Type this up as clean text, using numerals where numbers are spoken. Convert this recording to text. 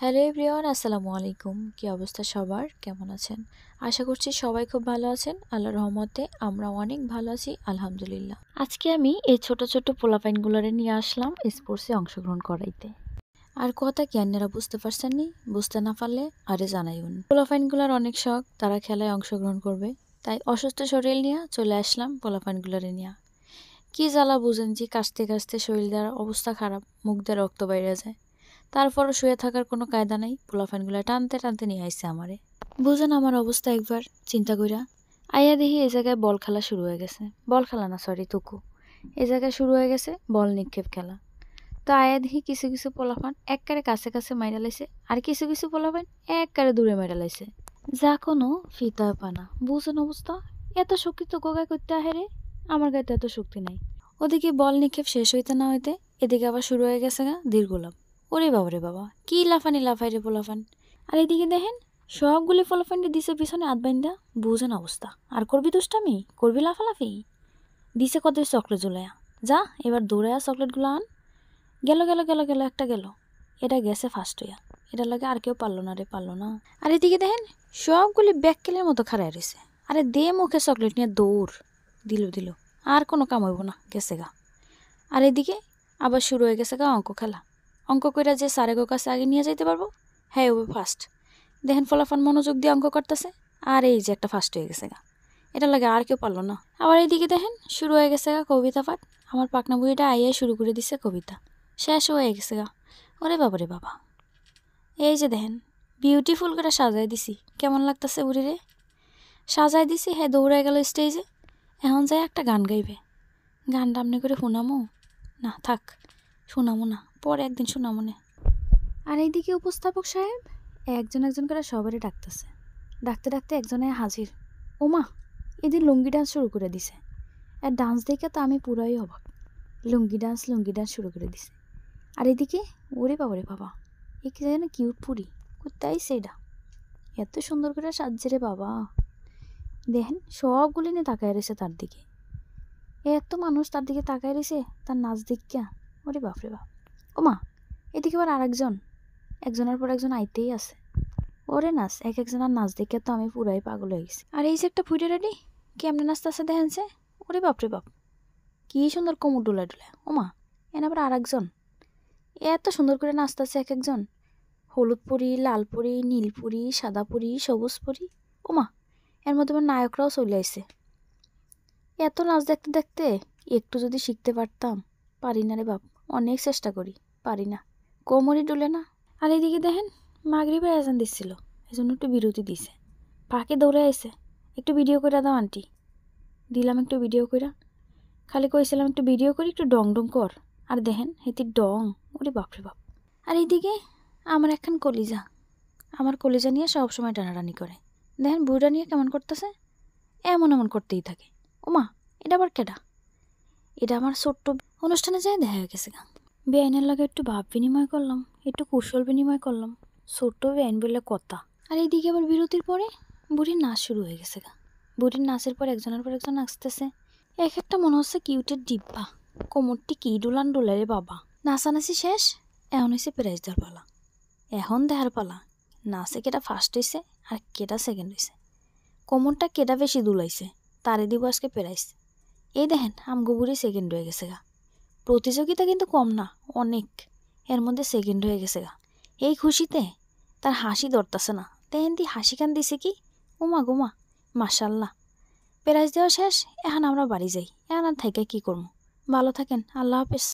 Hello everyone, আসসালামু আলাইকুম। কি অবস্থা সবার? কেমন আছেন? আশা করছি সবাই খুব ভালো আছেন। আল্লাহর রহমতে আমরা অনেক ভালো আছি, আলহামদুলিল্লাহ। আজকে আমি এই ছোট ছোট পোলাপাইনগুলোরে নিয়ে আসলাম স্পোর্টসে অংশগ্রহণ করাইতে। আর কথা কি আপনারা বুঝতে পারছেন নি? বুঝতে না পারলে আরে জানাইউন। পোলাপাইনগুলোর অনেক শখ, তারা খেলায় অংশগ্রহণ করবে। তাই অসুস্থ শরীর নিয়ে চলে আসলাম পোলাপাইনগুলোরে নিয়ে। কি জ্বালা বুঝেন যে কাশতে কাশতে শরীরটার অবস্থা খারাপ, মুখ দিয়ে রক্ত বাইরে যায়। তারপরও শুয়ে থাকার কোনো কায়দা নাই, পোলাফানগুলা টানতে টানতে নিয়ে আইসে আমারে। বুঝেন আমার অবস্থা একবার চিন্তা কইরা। আইয়া দেখি এই জায়গায় বল খেলা শুরু হয়ে গেছে। বল খেলা না, সরি, তুকু। এই জায়গায় শুরু হয়ে গেছে বল নিক্ষেপ খেলা। তো আয়া দেখি কিছু কিছু পোলাফান একবারে কাছে কাছে মাইরা লাইছে, আর কিছু কিছু পোলাফান একবারে দূরে মাইরা লাইছে। যা কোনো ফিতা পানা। বুঝেন অবস্থা? এত শক্তি তো গোগায় করতে আহেরে, আমার গায়ে তো এত শক্তি নাই। ওদিকে বল নিক্ষেপ শেষ হইতে না হইতে এদিকে আবার শুরু হয়ে গেছে গা দীর্ঘলাভ। ওরে বাবা রে বাবা, কি লাফানি লাফাই রে পোলাফান। আর এদিকে দেখেন সবগুলি পোলাফানটি দিছে পিছনে হাত বাইন্দা। বুঝেন অবস্থা? আর করবি দুষ্টামি? করবি লাফালাফি? দিছে কত চকলেট জ্বলায়া। যা এবার দৌড়ায়া চকলেটগুলো আন। গেল গেল গেল গেল, একটা গেল। এটা গেছে ফার্স্ট হইয়া। এটা লাগে আর কেউ পারলো না রে, পারলো না। আর এদিকে দেখেন সবগুলি ব্যাককেলের মতো খাড়ায় রয়েছে। আরে দে মুখে চকলেট নিয়ে দৌড়। দিল দিল, আর কোনো কাম হইব না, গেছে গা। আর এদিকে আবার শুরু হয়ে গেছে গা অঙ্ক খেলা। অঙ্ক কইরা যে স্যারের কাছে আগে নিয়ে যাইতে পারবো, হ্যাঁ ও ফার্স্ট। দেখেন ফলাফল মনোযোগ দিয়ে অঙ্ক করতেছে, আর এই যে একটা ফার্স্ট হয়ে গেছে গা। এটা লাগে আর কেউ পারলো না। আবার এইদিকে দেখেন শুরু হয়ে গেছে গা কবিতা পাঠ। আমার পাকনা বুড়িটা আইয়াই শুরু করে দিছে কবিতা, শেষ হয়ে গেছে গা। ওরে বাবা রে বাবা, এই যে দেখেন বিউটিফুল করে সাজাই দিছি। কেমন লাগতেছে বুড়িরে? সাজাই দিছি, হ্যাঁ দৌড়ায় গেল স্টেজে। এখন যায় একটা গান গাইবে। গানটা আমনি করে শোনামো? না থাক, শোনামো না, পরে একদিন শোনামো না। আর এইদিকে উপস্থাপক সাহেব একজন একজন করে সবারই ডাকতেছে। ডাকতে ডাকতে একজনে হাজির। ওমা, এদিন লুঙ্গি ডান্স শুরু করে দিছে। আর ডান্স দেখে তো আমি পুরাই অবাক। লুঙ্গি ডান্স শুরু করে দিছে। আর এদিকে ওরে বাবা রে বাবা, এ কি যেন কিউট পুরি, কোথায় সেইটা এত সুন্দর করে সাজছে রে বাবা। দেখেন সবগুলি নিয়ে তাকায় রয়েছে তার দিকে। এত মানুষ তার দিকে তাকায় রয়েছে তার নাচ দেখিয়া। ওরে বাপরে বাপ। ওমা, এদিকে আবার একজনের পর একজন আইতেই আছে। ওরে নাচ, একজনের নাচ দেখে তো আমি পুরাই পাগল হয়ে গেছি। আর এই যে একটা ফুটে রেডি কেমনে নাচতেছে দেখেনছে। ওরে বাপরে বাপ, কি সুন্দর কোমর ডোলা ডোলা। ওমা, এনে আবার আরেকজন এত সুন্দর করে নাচতেছে একজন। হলুদ পরি, লাল পরি, নীল পরি, সাদা পরি, সবুজ পরি। ওমা, এর মধ্যে আবার নায়করাও চলে আসছে। এত নাচ দেখতে দেখতে একটু যদি শিখতে পারতাম। পারি না রে বাপ, অনেক চেষ্টা করি, পারি না, কোমরই ডোলে না। আর এইদিকে দেখেন মাগরিবের আজান দিচ্ছিল, এই জন্য একটু বিরতি দিছে। ফাঁকে দৌড়ে আইছে, একটু ভিডিও করে দাও আন্টি। দিলাম একটু ভিডিও কইরা। খালি কইছিলাম একটু ভিডিও করি, একটু ডং ডং কর। আর দেখেন হেতি ডং, ওরে বাপরে বাপ। আর এইদিকে আমার একখান কলিজা, আমার কলিজা নিয়ে সবসময় টানাটানি করে। দেখেন বুড়া নিয়ে কেমন করতেছে, এমন এমন করতেই থাকে। ওমা, এটা আবার কেডা? এটা আমার ছোট্ট অনুষ্ঠানে যায় দেখা হয়ে গেছে গা। বেআইনের লাগে একটু ভাব বিনিময় করলাম, একটু কুশল বিনিময় করলাম, ছোট্ট বেআইন বললে কথা। আর এইদিকে আবার বিরতির পরে বুড়ির নাচ শুরু হয়ে গেছে গা। বুড়ির নাচের পর একজনের পর একজন নাচতেছে। এক একটা মনে হচ্ছে কিউটের ডিব্বা, কোমরটি কি ডোলান ডোলারে বাবা। নাচানাচি শেষ, এখন হয়েছে প্রাইজ দেওয়ার পালা। এখন দেখার পালা নাচে কেটা ফার্স্ট হয়েছে আর কেটা সেকেন্ড হয়েছে, কোমরটা কেটা বেশি দুলাইছে, তারে দিব আজকে প্রাইজ। এই দেখেন আমগো বুড়ি সেকেন্ড হয়ে গেছে গা। প্রতিযোগিতা কিন্তু কম না, অনেক। এর মধ্যে সেকেন্ড হয়ে গেছে গা। এই খুশিতে তার হাসি ধরতেছে না। দেখেন দি হাসি কান দিছে কি, ওমা গোমা, মাশাল্লাহ। প্রাইজ দেওয়া শেষ, এখন আমরা বাড়ি যাই। এখন আর থাইকা কি করবো। ভালো থাকেন, আল্লাহ হাফেজ।